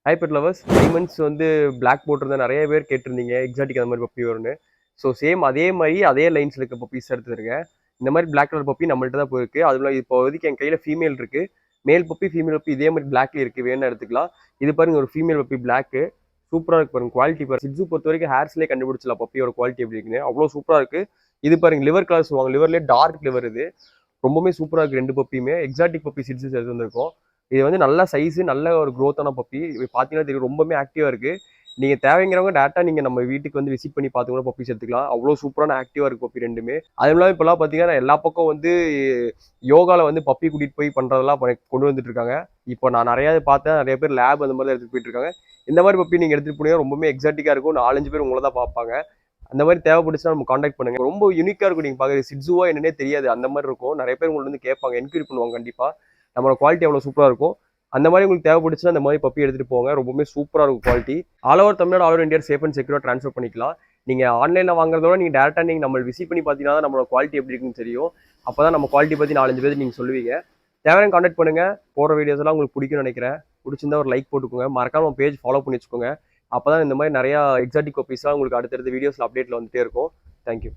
Hi bed lovers. Diamonds வந்து black போட்டிருந்தா நிறைய பேர் கேட்டிருந்தீங்க எக்ஸாட்டிக் அந்த மாதிரி பப்பி வரும்னு. ஸோ சேம் அதே மாதிரி அதே லைன்ஸில் இருக்க பப்பீஸ் எடுத்துருக்கேன். இந்த மாதிரி பிளாக் கலர் பப்பி நம்மள்ட்ட தான் போயிருக்கு. அதுல இப்போதைக்கு என் கையில் ஃபீமேல் இருக்கு. மேல் பப்பி ஃபீமேல் பப்பி இதே மாதிரி பிளாக்ல இருக்கு, வேணும் எடுத்துக்கலாம். இது பாருங்க ஒரு ஃபீமேல் பப்பி பிளாக்கு சூப்பராக இருக்கு பாருங்க. குவாலிட்டி பாருங்க. சிட்ஸு பொறுத்த வரைக்கும் ஹேர்ஸ்லேயே கண்டுபிடிச்சலாம் பப்பியோட குவாலிட்டி எப்படி இருக்குன்னு. அவ்வளோ சூப்பராக இருக்கு. இது பாருங்க லிவர் கலர் சொல்லுவாங்க, லிவர்லேயே டார்க் லிவர். இது ரொம்பவே சூப்பராக இருக்கு. ரெண்டு பப்பியுமே எக்ஸாட்டிக் பப்பி சிட்ஸு எடுத்து வந்திருக்கோம். இது வந்து நல்ல சைஸு, நல்ல ஒரு க்ரோத்தான பப்பி. பார்த்தீங்கன்னா தெரியும், ரொம்பவே ஆக்டிவாக இருக்குது. நீங்கள் தேவைங்கிறவங்க டேரெக்டாக நீங்கள் நம்ம வீட்டுக்கு வந்து விசிட் பண்ணி பார்த்து கூட பப்பீஸ் எடுத்துக்கலாம். அவ்வளோ சூப்பரான ஆக்டிவாக இருக்குது பப்பி ரெண்டுமே. அதுவும் இல்லாமல் இப்போலாம் பார்த்தீங்கன்னா எல்லா பக்கம் வந்து யோகாவில் வந்து பப்பி கூட்டிகிட்டு போய் பண்ணுறதெல்லாம் கொண்டு வந்துட்டு இருக்காங்க. இப்போ நான் நிறையா பார்த்தேன், நிறைய பேர் லேப் அந்த மாதிரி எடுத்துகிட்டு போயிட்டு இருக்காங்க. இந்த மாதிரி பப்பி நீங்கள் எடுத்துகிட்டு போனீங்கன்னா ரொம்பவே எக்ஸாட்டிக்காக இருக்கும். 4-5 பேர் உங்களை தான் பார்ப்பாங்க. அந்த மாதிரி தேவைப்படுச்சுன்னா நம்ம காண்டாக்ட் பண்ணுங்க. ரொம்ப யூனிக்காக இருக்கும். நீங்கள் பார்க்குறது சிட்ஸுவா என்னன்னே தெரியாது, அந்த மாதிரி இருக்கும். நிறைய பேர் உங்களை வந்து கேட்பாங்க, என்கொயரி பண்ணுவாங்க. கண்டிப்பாக நம்மளோட குவாலிட்டி அவ்வளோ சூப்பராக இருக்கும். அந்த மாதிரி உங்களுக்கு தேவைப்படுச்சுன்னா அந்த மாதிரி பப்பி எடுத்துகிட்டு போங்க. ரொம்பவே சூப்பராக இருக்கும் quality. All over Tamil Nadu, all over India safe and செக்யூராக ட்ரான்ஸ்ஃபர் பண்ணிக்கலாம். நீங்கள் ஆன்லைனில் வாங்குறதோட நீங்கள் டேரெக்டாக நீங்கள் நம்ம விசிட் பண்ணி பார்த்தீங்கன்னா தான் நம்மளோட குவாலிட்டி எப்படி இருக்குன்னு தெரியும். அப்போ தான் நம்ம குவாலிட்டி பற்றி 4-5 பேர் நீங்கள் சொல்லுவீங்க. தேவையான காண்டாக்ட் பண்ணுங்கள். போகிற வீடியோஸ் எல்லாம் உங்களுக்கு பிடிக்கும்னு நினைக்கிறேன். பிடிச்சிருந்தா ஒரு லைக் போட்டுக்கோங்க. மறக்காம பேஜ் ஃபாலோ பண்ணி வச்சுக்கோங்க. அப்போ தான் இந்த மாதிரி நிறையா எக்ஸாட்டிக் பப்பீஸ்லாம் உங்களுக்கு அடுத்தடுத்த வீடியோஸில் அப்டேட்டில் வந்துட்டே இருக்கும். தேங்க்யூ.